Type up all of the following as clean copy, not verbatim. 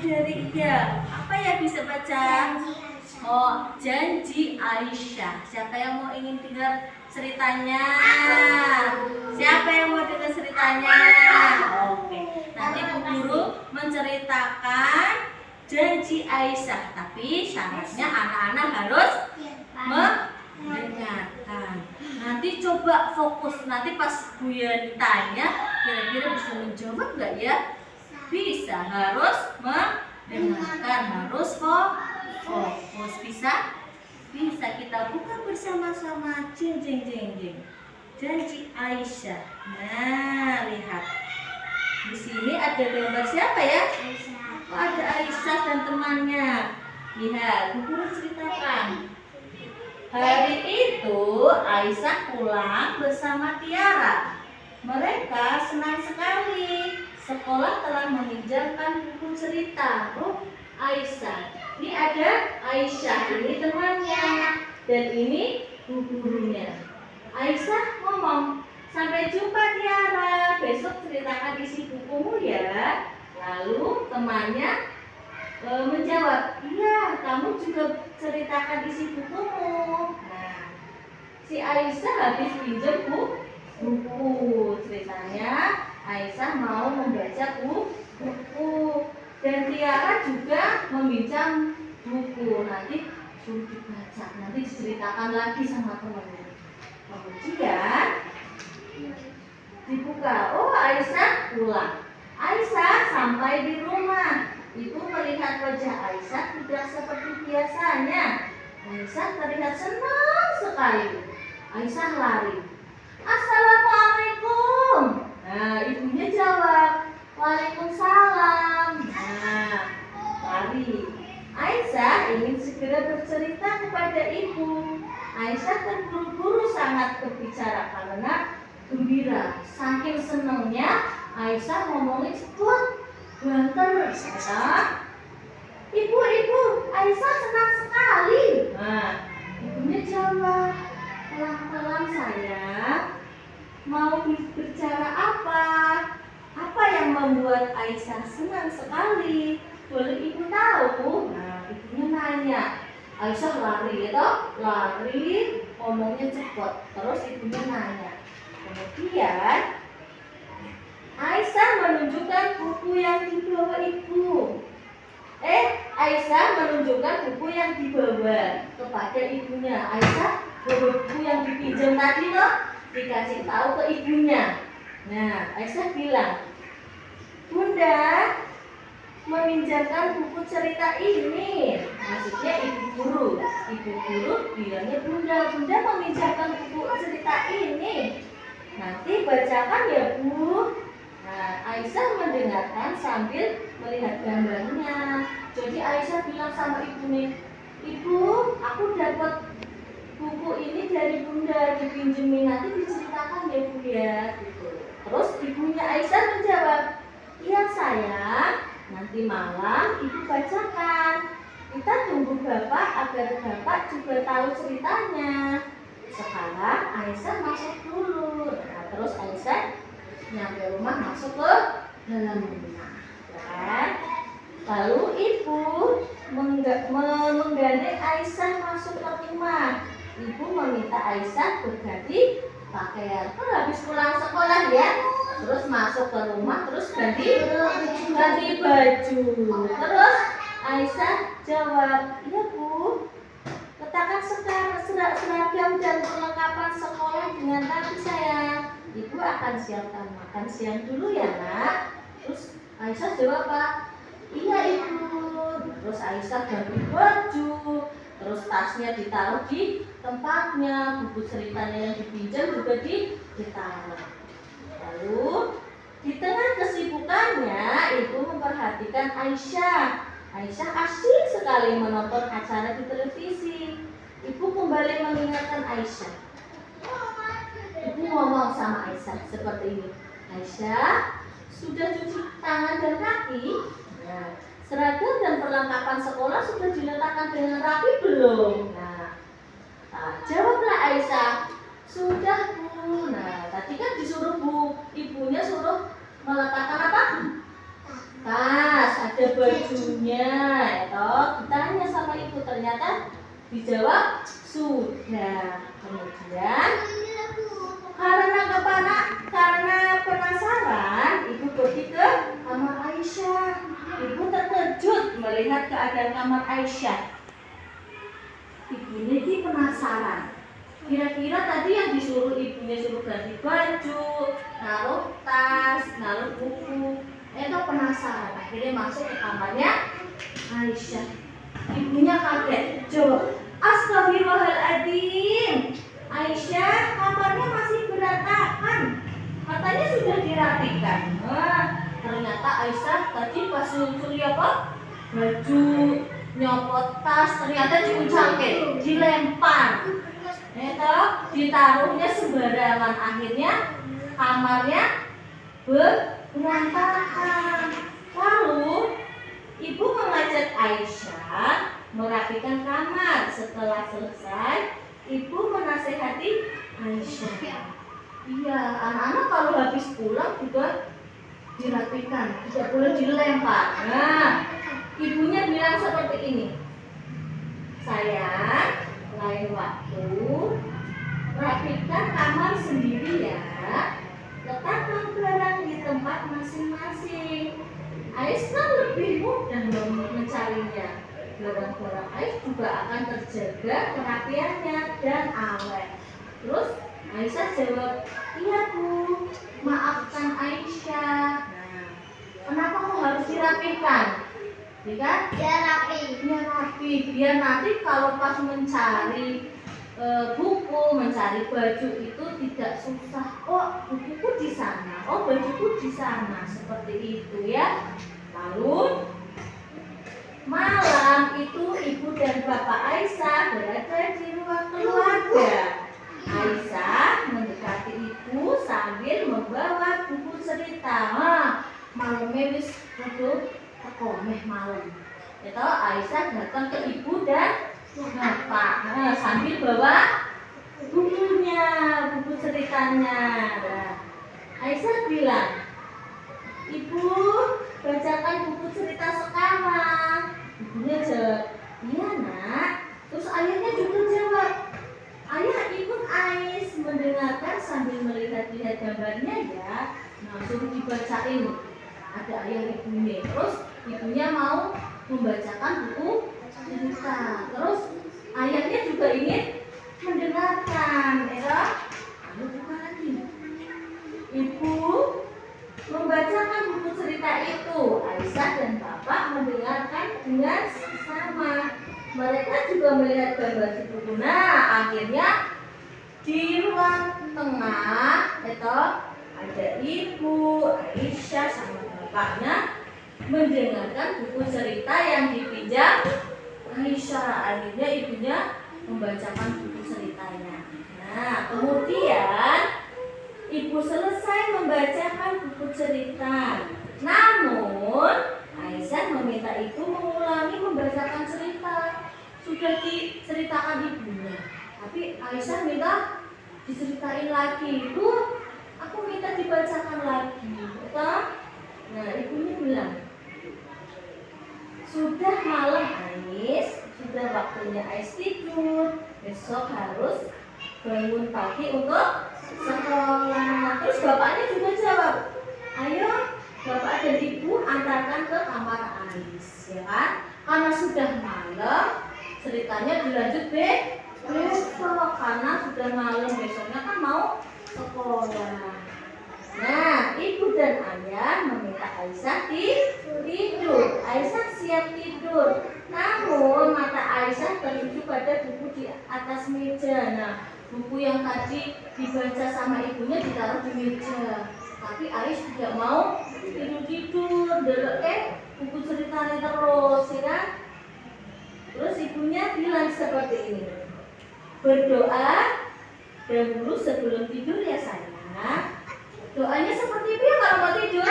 dari iya. Apa ya bisa baca? Oh, Janji Aisyah. Siapa yang mau ingin dengar ceritanya? Siapa yang mau dengar ceritanya? Oke. Nanti Bu Guru menceritakan Janji Aisyah. Tapi syaratnya anak-anak harus mendengarkan. Nanti coba fokus. Nanti pas Bu Yani tanya, kira-kira bisa menjawab nggak ya? Bisa, harus mendengarkan, harus fokus. Bisa kita buka bersama-sama. Jeng jeng jeng jeng. Janji Aisyah. Nah, lihat. Di sini ada gambar siapa ya? Oh, ada Aisyah dan temannya. Lihat, Bu Guru ceritakan. Hari itu Aisyah pulang bersama Tiara. Mereka senang sekali. Sekolah telah meminjamkan buku cerita. Oh, Aisyah. Ini ada Aisyah, ini temannya. Dan ini bu gurunya. Aisyah ngomong, sampai jumpa Tiara. Besok ceritakan isi bukumu ya. Lalu temannya menjawab, iya, kamu juga ceritakan isi bukumu. Nah, si Aisyah habis pinjam buku. Ceritanya Aisyah mau membaca buku dan Tiara juga meminjam buku. Nanti suruh dibaca, nanti diceritakan lagi sama temannya. Kemudian dibuka. Oh, Aisyah pulang. Aisyah sampai di rumah. Ibu melihat wajah Aisyah tidak seperti biasanya. Aisyah terlihat senang sekali. Aisyah lari. Assalamualaikum. Nah, ibunya jawab, Waalaikumsalam. Nah, lari. Aisyah ingin segera bercerita kepada ibu. Aisyah terburu-buru sangat berbicara karena gembira. Saking senangnya, Aisyah ngomongnya cepat, banter. Kata, ibu, Aisyah senang sekali. Nah, ibunya jawab, pelan-pelan sayang. Mau bicara apa? Apa yang membuat Aisyah senang sekali? Boleh ibu tahu? Nah, ibunya nanya. Aisyah lari, gitu, lari, ngomongnya cepat. Terus ibunya nanya. Kemudian Aisyah menunjukkan buku yang dibawa ibu. Aisyah menunjukkan buku yang dibawa kepada ibunya. Aisyah bawa buku yang dipinjam tadi loh, dikasih tahu ke ibunya. Nah, Aisyah bilang, Bunda meminjamkan buku cerita ini. Maksudnya ibu guru. Ibu guru bilangnya Bunda meminjamkan buku cerita ini. Nanti bacakan ya Bu. Nah, Aisyah mendengarkan sambil melihat gambarnya. Jadi Aisyah bilang sama ibunya, Ibu, aku dapat buku ini dari Bunda, dipinjemin, nanti diceritakan ya Bu ya. Gitu. Terus ibunya Aisyah menjawab, iya sayang, nanti malam ibu bacakan. Kita tunggu bapak agar bapak juga tahu ceritanya. Sekarang Aisyah masuk dulu. Nah, terus Aisyah nyampe rumah, masuk ke dalam rumah. Dan lalu ibu menggandeng Aisyah masuk ke rumah. Ibu meminta Aisyah berganti pakaian. Habis pulang sekolah ya, terus masuk ke rumah, terus ganti baju. Terus Aisyah jawab, iya Bu, letakkan seragam dan perlengkapan sekolah dengan rapi sayang. Ibu akan siapkan makan siang dulu ya nak. Terus Aisyah jawab apa? Iya Ibu. Terus Aisyah ganti baju, terus tasnya ditaruh di tempatnya, buku ceritanya yang dipinjam juga ditaruh. Lalu di tengah kesibukannya, ibu memperhatikan Aisyah. Aisyah asyik sekali menonton acara di televisi. Ibu kembali mengingatkan Aisyah. Ibu ngomong sama Aisyah seperti ini. Aisyah, sudah cuci tangan dan kaki? Nah, seragam dan perlengkapan sekolah sudah diletakkan dengan rapi belum? Nah, jawablah Aisyah, sudah Bu. Nah, tadi kan disuruh Bu, ibunya suruh meletakkan apa? Tas, ada baju ibunya. Kita tanya sama ibu, ternyata dijawab sudah. Kemudian karena penasaran, ibu pergi ke kamar Aisyah. Ibu terkejut melihat keadaan kamar Aisyah. Ibunya ini penasaran. Kira-kira tadi yang disuruh ibunya suruh ganti baju, naruh tas, naruh buku. Penasaran. Akhirnya masuk ke kamarnya Aisyah. Ibunya kaget. Jawab, astagfirullahaladzim. Aisyah, kamarnya masih berantakan. Katanya sudah dirapikan. Ternyata Aisyah tadi pas nyusul baju, nyopot tas, ternyata diuncangin, dilempar. Ditaruhnya sembarangan. Akhirnya kamarnya berantakan. Lalu ibu mengajak Aisyah merapikan kamar. Setelah selesai, ibu menasehati Aisyah. Iya, anak-anak kalau habis pulang juga dirapikan, tidak boleh dilempar. Ibunya bilang seperti ini, sayang, lain waktu rapikan kamar sendiri ya. Letakkan barang di tempat masing-masing. Ais kan lebih mudah mencarinya. Barang-barang Ais juga akan terjaga kerapiannya dan awet. Terus Aisyah jawab, iya Bu, maafkan Aisyah. Kenapa kok harus dirapikan? Biar rapi. Biar nanti kalau pas mencari buku, mencari baju itu tidak susah. Oh, bukuku di sana. Oh, bajuku di sana. Seperti itu ya. Lalu malam itu ibu dan bapak Aisyah berada di ruang keluarga. Aisyah mendekati ibu sambil membawa buku cerita. Malamnya wis tekomeh malam. Aisyah datang ke ibu dan bapak sambil bawa bukunya, buku ceritanya. Aisyah bilang, Ibu, bacakan buku cerita sekarang. Ibunya jawab, iya nak. Terus ayahnya juga jawab, ayah ikut Ais mendengarkan sambil melihat-lihat gambarnya ya. Nah, suruh dibacain. Ada ayah ibunya. Terus ibunya mau membacakan buku cerita. Terus ayahnya juga ingin mendengarkan. Lalu buka lagi. Ibu membacakan buku cerita itu. Aisyah dan bapak mendengarkan dengan sama. Mereka juga melihat gambar di buku. Nah, akhirnya di ruang tengah ada ibu Aisyah sama bapaknya mendengarkan buku cerita yang dipinjam Aisyah. Akhirnya ibunya membacakan buku ceritanya. Nah, kemudian ibu selesai membacakan buku cerita. Namun Aisyah meminta ibu mengulangi membacakan cerita. Sudah diceritakan ibunya, tapi Aisyah minta diceritain lagi. Bu, aku minta dibacakan lagi. Nah, ibunya bilang, sudah malam Ais, sudah waktunya Ais tidur. Besok harus bangun pagi untuk sekolah. Terus bapaknya juga jawab, ayo bapak dan ibu antarkan ke kamar Ais, ya kan? Karena sudah malam, ceritanya dilanjut besok. Karena sudah malam, besoknya kan mau sekolah. Nah, ibu dan ayah meminta Aisyah tidur. Aisyah siap tidur. Namun mata Aisyah tertuju pada buku di atas meja. Nah, buku yang tadi dibaca sama ibunya ditaruh di meja. Tapi Aisyah tidak mau tidur. Buku ceritanya terus, ya kan? Terus ibunya bilang seperti ini, berdoa dahulu sebelum tidur ya sayang. Doanya seperti itu ya kalau mau tidur.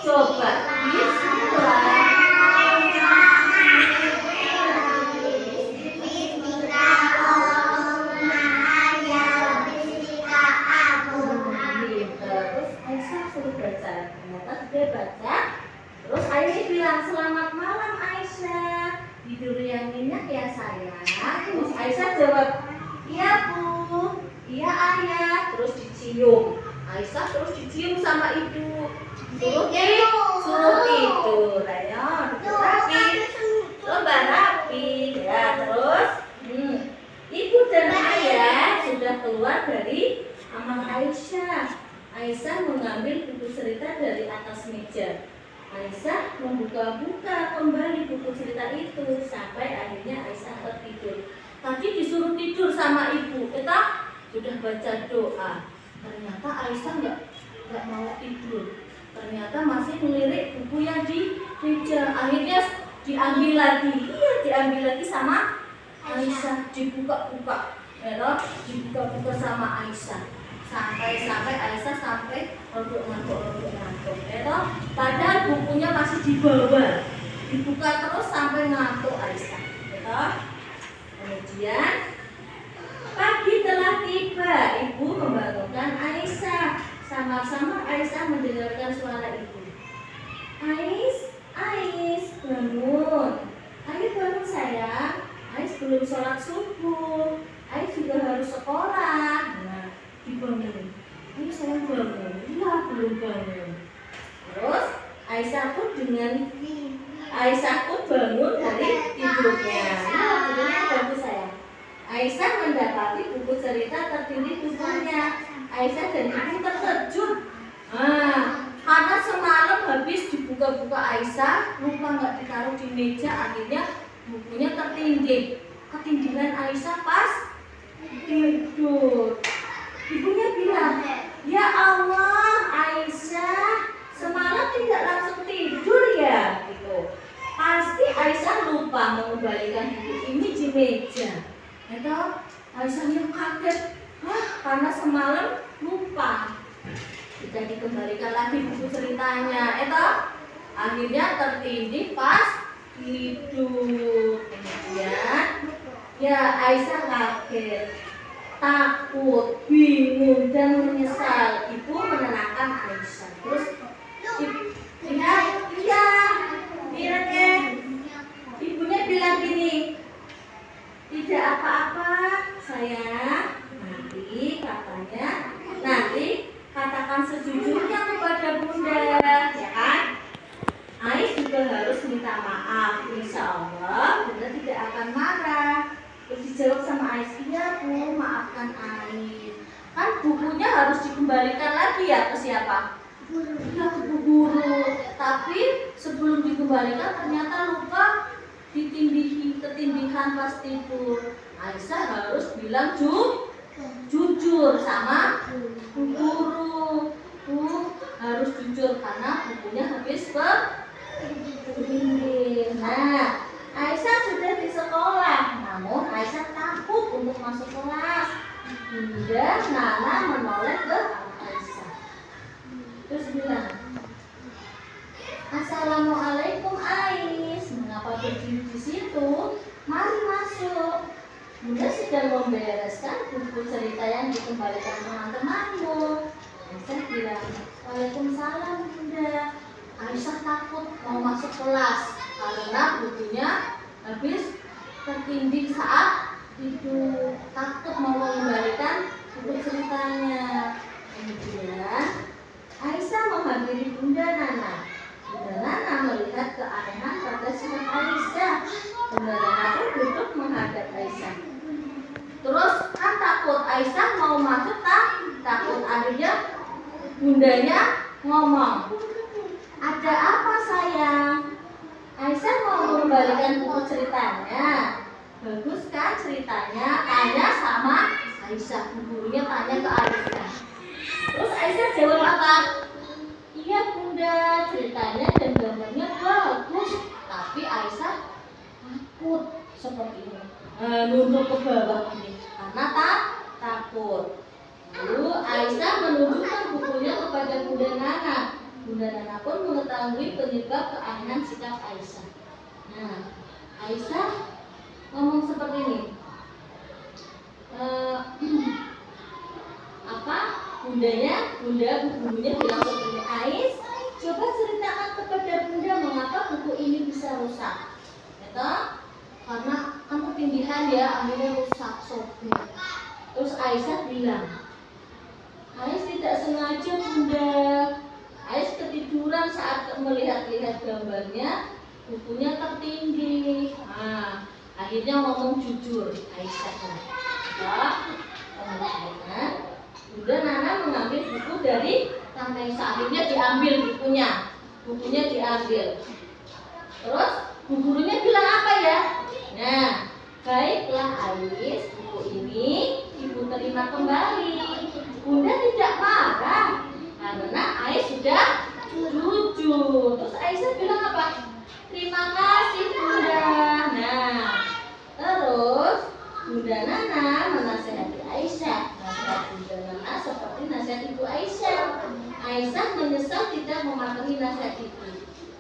Coba bismillah. Terus Aisyah suruh baca. Ternyata sudah baca. Terus ayahnya bilang, selamat malam tidur yang nyenyak ya sayang. Terus Aisyah jawab, iya Bu, iya ayah. Terus dicium. Aisyah terus dicium sama ibu. Suruh tidur. Ayo, tidur rapi. Coba rapi. Ya, terus ibu dan ayah sudah keluar dari kamar Aisyah. Aisyah mengambil buku cerita dari atas meja. Aisyah membuka-buka kembali buku cerita itu sampai akhirnya Aisyah tertidur. Tadi disuruh tidur sama ibu, kita sudah baca doa. Ternyata Aisyah nggak mau tidur. Ternyata masih melirik buku yang di meja. Akhirnya diambil lagi. Iya, diambil lagi sama Aisyah, dibuka-buka. Dibuka-buka sama Aisyah. Sampai Aisyah sampai ngantuk. Padahal bukunya masih di bawah, dibuka terus sampai ngantuk Aisyah. Kemudian pagi telah tiba, ibu membangunkan Aisyah. Sama-sama Aisyah mendengarkan suara ibu. Ais, bangun. Ayo bangun sayang. Ais belum sholat subuh. Ais juga harus sekolah. Nah, dibangun. Ini saya bangun. Iya, belum bangun. Terus Aisyah pun bangun dari tidurnya. Nah, tidurnya bagus sayang. Aisyah mendapati buku cerita tertindih bukunya. Aisyah dan ibu terkejut. Karena semalam habis dibuka-buka Aisyah, lupa nggak ditaruh di meja, akhirnya bukunya tertindih. Ketindingan Aisyah pas tidur. Ibunya bilang, ya Allah Aisyah, semalam tidak langsung tidur ya? Gitu. Pasti Aisyah lupa mengembalikan buku ini di meja. Aisyahnya kaget, karena semalam lupa. Kita dikembalikan lagi buku ceritanya. Akhirnya tertindih pas tidur. Kemudian ya Aisyah kaget, takut, bingung dan menyesal. Ibu menenangkan Aisyah. Terus ibunya bilang gini, tidak apa-apa sayang, nanti katakan sejujurnya kepada bunda, ya kan? Ais juga harus minta maaf. Insya Allah bunda tidak akan marah. Terus dijawab sama Ais, iya Bu, maafkan Ais. Kan bukunya harus dikembalikan lagi ya ke siapa? Ya, ke Bu Guru. Tapi sebelum dikembalikan ternyata lupa ketindihan pas tidur. Aisyah harus bilang jujur sama Bu Guru. Harus jujur karena bukunya habis ketindih. Nah, Aisyah sudah di sekolah, namun Aisyah takut untuk masuk kelas. Bunda Nana menoleh ke Aisyah. Terus bilang, Assalamualaikum Ais, mengapa berdiri di situ? Mari masuk. Bunda sedang membereskan buku cerita yang dikembalikan teman-temanmu. Aisyah bilang, Waalaikumsalam Bunda. Aisyah takut mau masuk kelas karena bukunya habis tertindih saat itu, takut mau mengembalikan buku ceritanya. Kemudian Aisyah menghampiri Bunda Nana. Bunda Nana melihat keanehan pada sikap Aisyah. Bunda Nana pun duduk menghadap Aisyah. Terus kan takut Aisyah mau masuk, takut. Akhirnya bundanya ngomong, ada apa sayang? Aisyah mau mengembalikan buku ceritanya. Bagus kan ceritanya? Tanya sama Aisyah. Gurunya tanya ke Aisyah. Terus Aisyah jawab apa? Iya Bunda, ceritanya dan gambarnya bagus. Tapi Aisyah takut seperti ini, nunduk ke bawah ini karena takut. Lalu Aisyah menunjukkan bukunya kepada Bunda Nana. Bunda Nana pun mengetahui penyebab keanehan sikap Aisyah. Nah, Aisyah ngomong seperti ini. Bunda bilang seperti, Ais, coba ceritakan kepada Bunda mengapa buku ini bisa rusak. kan ya, akhirnya rusak sobek. Terus Aisyah bilang, Ais tidak sengaja bunda, Ais ketiduran saat melihat-lihat gambarnya, bukunya tertindih. Nah, akhirnya ngomong jujur Aisyah. Kemudian Bunda Nana mengambil buku dari Tante Aisyah. Akhirnya diambil bukunya diambil. Terus bu gurunya bilang apa ya? Nah, baiklah Ais, buku ini ibu terima kembali. Bunda tidak marah karena Ais sudah jujur. Terus Aisyah bilang apa? Terima kasih Bunda. Nah, terus Bunda Nana menasihati Aisyah. Nasihat Bunda Nana seperti nasihat ibu Aisyah. Aisyah menyesal tidak mematuhi nasihat itu.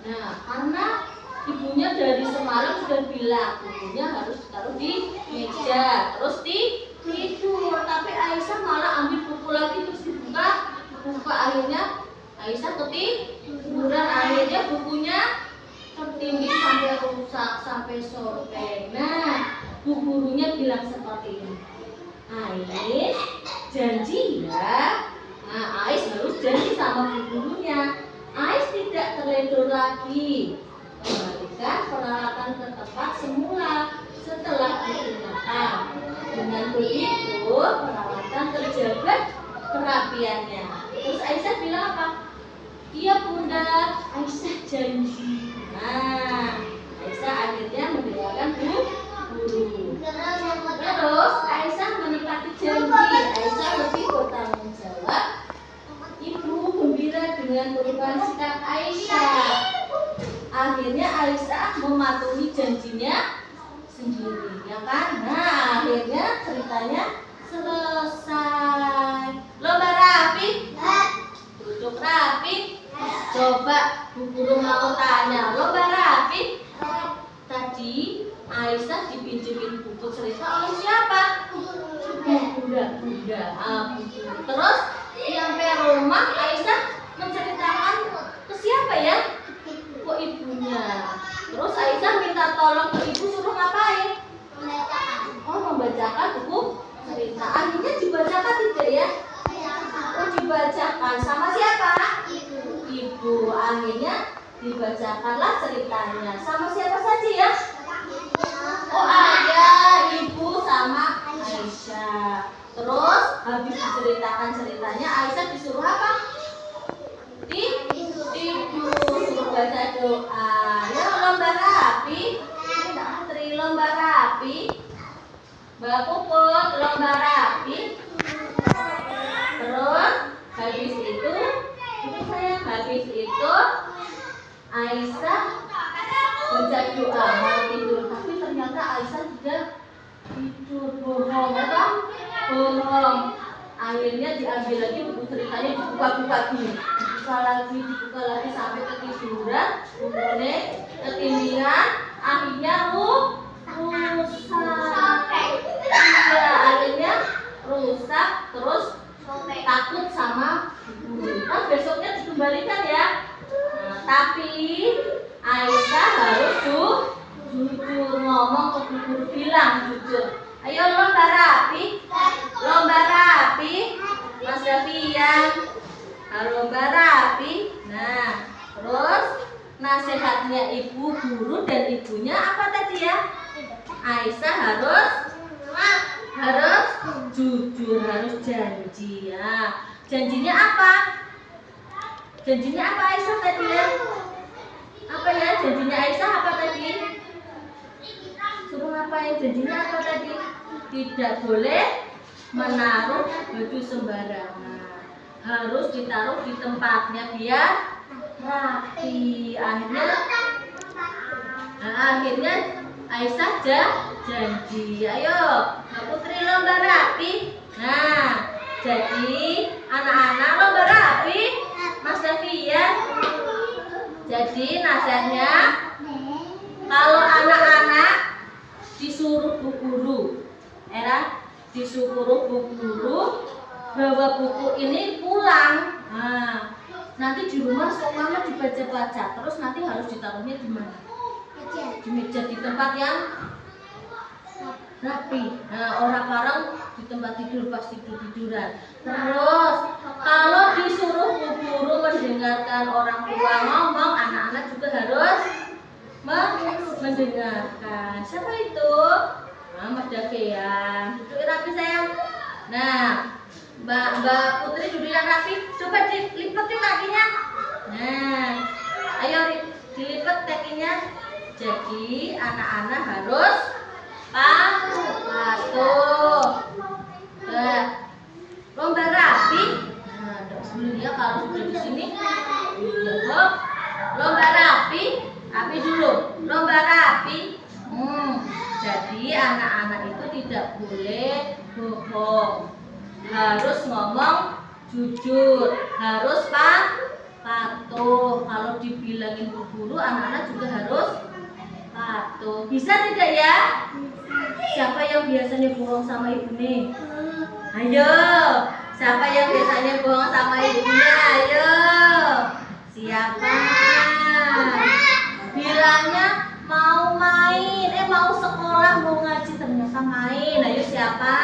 Nah, karena ibunya dari semalam sudah bilang bukunya harus taruh di meja, terus tidur. Tapi Aisyah malah ambil buku lagi terus dibuka, akhirnya Aisyah ketiduran, akhirnya bukunya tertindih sampai rusak, sampai sobek. Nah, bu gurunya bilang seperti ini, Ais janji ya. Nah, Ais harus janji sama bu gurunya, Ais tidak terledor lagi, kembalikan peralatan ke tempat semula setelah digunakan. Dengan begitu peralatan terjaga kerapiannya. Terus Aisyah bilang apa? Iya Bunda, Aisyah janji. Nah, Aisyah akhirnya mendengarkan bu guru. Terus Aisyah menepati janji. Aisyah lebih bertanggung jawab. Ibu gembira dengan perubahan sikap Aisyah. Akhirnya Aisyah mematuhi janjinya sendiri, ya kan? Nah, akhirnya ceritanya selesai. Lomba rapi, duduk rapi. Coba bu guru mau tanya, lomba rapi. Tadi Aisyah dipinjemin buku cerita oleh siapa? Bunda. Terus sampai rumah Aisyah menceritakan ke siapa ya? Ke ibunya. Terus Aisyah minta tolong ke ibu suruh ngapain? Membacakan buku cerita. Akhirnya dibacakan tidak ya? Dibacakan sama siapa? Ibu. Akhirnya dibacakanlah ceritanya. Sama siapa saja ya? Ayah, ibu sama Aisyah. Terus habis diceritakan ceritanya, Aisyah disuruh apa? Tidur, suruh baca doa. Ya, lomba rapi. Lomba rapi. Mbak Puput, lomba rapi. Terus habis itu Aisyah baca doa mau tidur, tapi ternyata Aisyah sudah tidur. Bohong. Akhirnya diambil lagi buku ceritanya, dibuka lagi sampai ketiduran, bukunya ketindihan, akhirnya rusak. Iya, akhirnya rusak, terus takut sama guru. Nah, besoknya dikembalikan ya. Nah, tapi Aisyah harus jujur ngomong ke guru, bilang jujur. Ayo lomba rapi. Mas Davian, lomba rapi. Nah, terus nasihatnya ibu guru dan ibunya apa tadi ya? Aisyah harus jujur, harus janji ya. Janjinya apa? Aisyah tadi ya? Apa ya janjinya Aisyah apa tadi? Suruh ngapain? Janjinya apa tadi? Tidak boleh menaruh baju sembarangan. Harus ditaruh di tempatnya biar rapi. Akhirnya Aisyah janji. Ayo, Putri lomba rapi. Nah, jadi anak-anak lomba rapi. Mas Davian. Jadi nasihatnya, kalau anak-anak disuruh bu guru, bawa buku ini pulang. Nah, nanti di rumah semuanya dibaca-baca, terus nanti harus ditaruhnya di mana? Di meja, di tempat yang rapi. Nah, orang parang di tempat tidur pas tiduran. Terus kalau disuruh guru mendengarkan orang tua ngomong, anak-anak juga harus mendengarkan. Siapa itu? Nah, Mas Davian. Duduk rapi sayang. Nah, Mbak Putri duduk yang rapi. Coba dilipat yuk kakinya. Nah, ayo dilipat kakinya. Jadi anak-anak harus patuh. Nah, lomba rapi. Nah, dulu ya kalau sudah di sini. Lomba rapi. Rapi dulu. Lomba rapi. Jadi anak-anak itu tidak boleh bohong. Harus ngomong jujur. Harus patuh. Kalau dibilangin bu guru, anak-anak juga harus patuh. Bisa tidak ya? Siapa yang biasanya bohong sama ibunya? Ayo. Siapa yang biasanya bohong sama ibunya? Ayo. Siapa? Bilangnya mau main, mau sekolah, mau ngaji, ternyata main. Ayo siapa?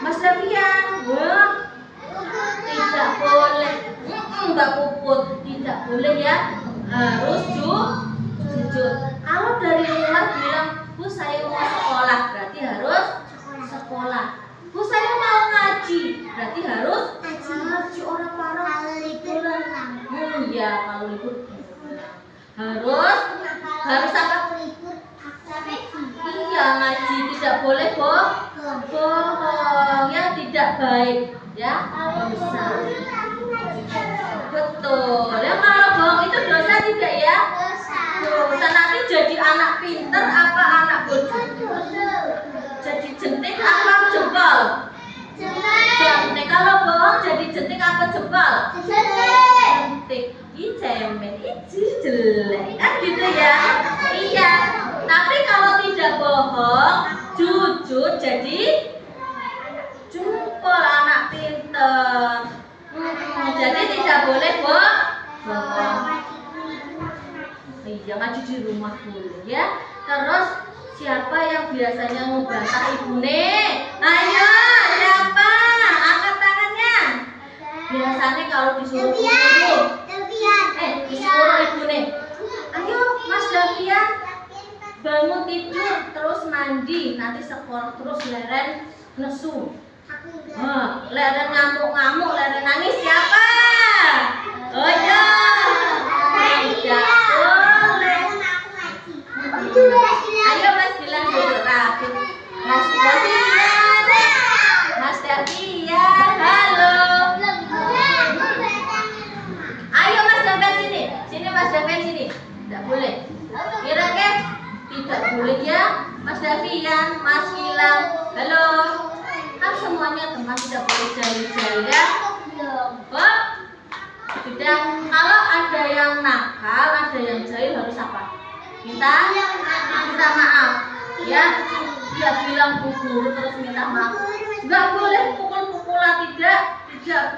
Mas Davian. Wah, tidak boleh. Mbak Puput, tidak boleh ya. Harus jujur. Kalau dari rumah bilang, Bu saya mau sekolah, berarti harus sekolah. Bu saya mau ngaji, berarti harus ngaji. Orang parah. Kalau libur ya, kalau libur harus apa? Iya, ngaji, tidak boleh bohong ya, tidak baik ya, dosa. Betul ya, kalau bohong itu dosa tidak ya? Dosa. Nanti jadi anak pinter apa anak bodoh? Jadi jentik apa jempol? Jentik. Kalau bohong jadi jentik apa jempol? Jentik. Ih cemen, ih jelek kan gitu ya. Iya. Tapi kalau tidak bohong, jujur jadi jempol, anak pinter. Jadi tidak boleh bohong. Iya, ngaji di rumah dulu ya. Terus siapa yang biasanya ngebantah ibune? Ayo, siapa? Angkat tangannya. Biasanya kalau disuruh guru, disuruh ibune. Ayo, Mas Davian, bangun tidur, terus mandi, nanti sekolah terus leren nesu. Leren ngamuk-ngamuk, leren nangis, siapa? Oh ya, tidak boleh. Ayo Mas bilang duduk rapi. Mas Davian, halo. Ayo Mas Davian sini Mas Davian sini. Tidak boleh. Kira-kira tidak boleh ya, Mas Davian, Mas Gilang, halo. Kan semuanya teman, tidak boleh jahil-jahil ya. Oh, sudah. Kalau ada yang nakal, ada yang jahil, harus apa? Minta maaf ya. Dia bilang bu guru terus minta maaf. Nggak boleh pukul-pukulan, tidak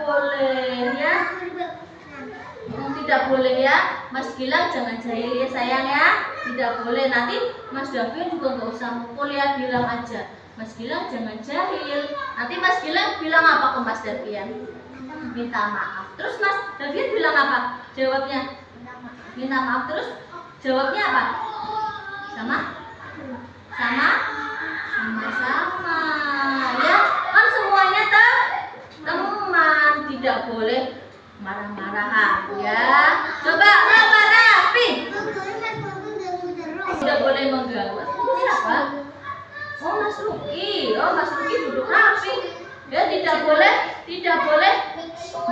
boleh ya. Tidak boleh ya. Mas Gilang jangan jahil ya sayang ya. Tidak boleh. Nanti Mas Davian juga nggak usah mukul ya, bilang aja Mas Gilang jangan jahil. Nanti Mas Gilang bilang apa ke Mas Davian? Minta maaf. Terus Mas Davian bilang apa? Jawabnya minta maaf. Terus jawabnya apa? Sama ya. Kan semuanya teman, tidak boleh marah-marahan ya. Coba lomba rapi. Tidak boleh mengganggu. Siapa? Oh Mas Luki. Oh Mas Luki duduk rapi. Ya tidak boleh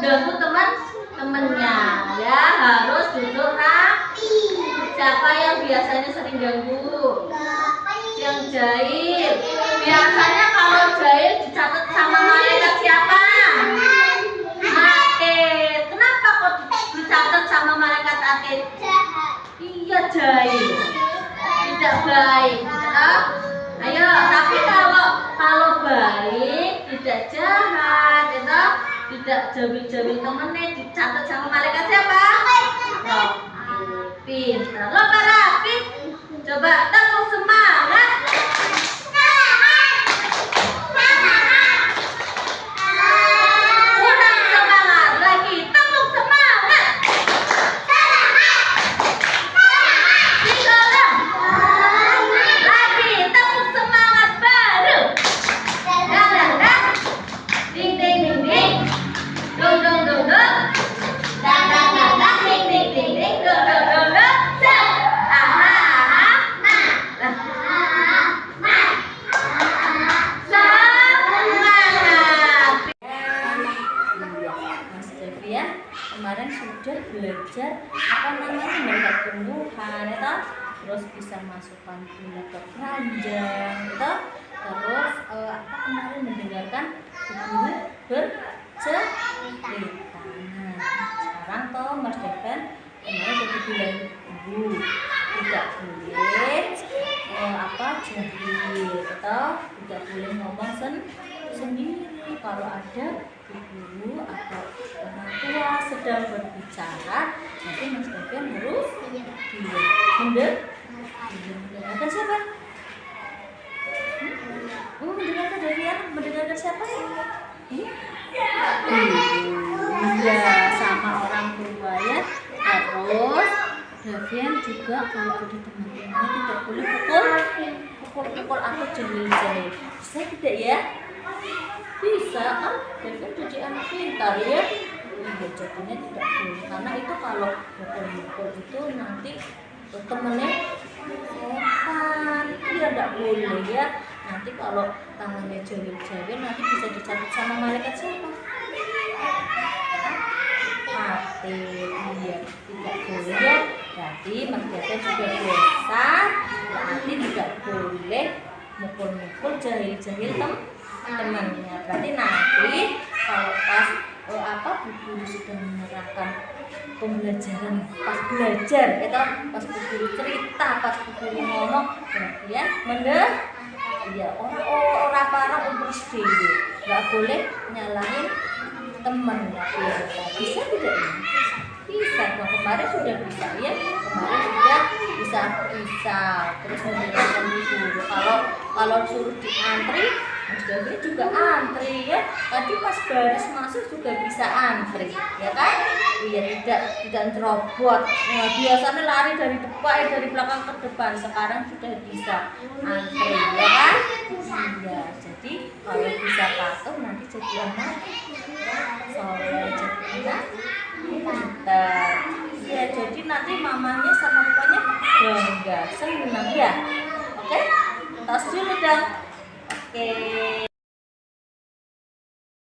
ganggu teman-temannya ya, harus duduk rapi. Siapa yang biasanya sering ganggu? Yang jahil. Biasanya kalau jahil dicatat sama malaikat siapa? Atid. Kenapa kok dicatat sama malaikat Atid? Iya jahil. Tidak baik. Ayo, tapi kalau baik, tidak jahat, tidak jauh-jauh temennya, dicatat sama malaikat siapa? Pintar. Lomba rapi. Coba tepuk semangat. tumbuhan ya, terus bisa masukkan gula ke keranjang gitu. Terus apa kemarin mendengarkan guru bercerita. Nah, sekarang toh Mas Devan kemarin udah bilang ibu tidak boleh jahil atau tidak boleh ngomong sendiri kalau ada guru atau orang tua sedang berbicara. Nanti Mas Devan harus mendengarkan siapa? Mendengarkan Devian, mendengarkan siapa? Iya, sama orang tua ya. Terus Devian juga kalau ada teman-temannya tidak boleh pukul atau jahil-jahil. Bisa tidak ya? Bisa kan? Devian jadi anak pintar ya. Jadinya tidak boleh karena itu kalau pukul itu nanti temennya setan. Iya tidak boleh ya. Nanti kalau tangannya jahil-jahil nanti bisa dicabut sama malaikat siapa? Hatim. Iya tidak boleh ya. Berarti Mas Devan juga dosa. Berarti tidak boleh mukul-mukul jahil-jahil temannya. Berarti nanti kalau pas bu guru sudah menerangkan pembelajaran, pas belajar itu pas bu guru cerita, pas bu guru ngomong, ya iya orang parah umur sendiri nggak boleh nyalahin teman ya. Bisa tidak ini? Bisa. Nah, kemarin sudah bisa ya, kemarin sudah bisa terus mendengarkan bu guru. Kalau suruh diantri Mas Devan juga antri ya. Tadi pas baris masuk juga bisa antri, ya kan? Iya, tidak terobot. Nah, biasanya lari dari depan, dari belakang ke depan. Sekarang sudah bisa antri, ya kan? Iya, jadi kalau bisa patuh nanti jadi anak soleh, jadi anak pintar. Ya, jadi nanti mamanya sama papanya bangga, senang ya. Oke? Tos dulu dong. Oke.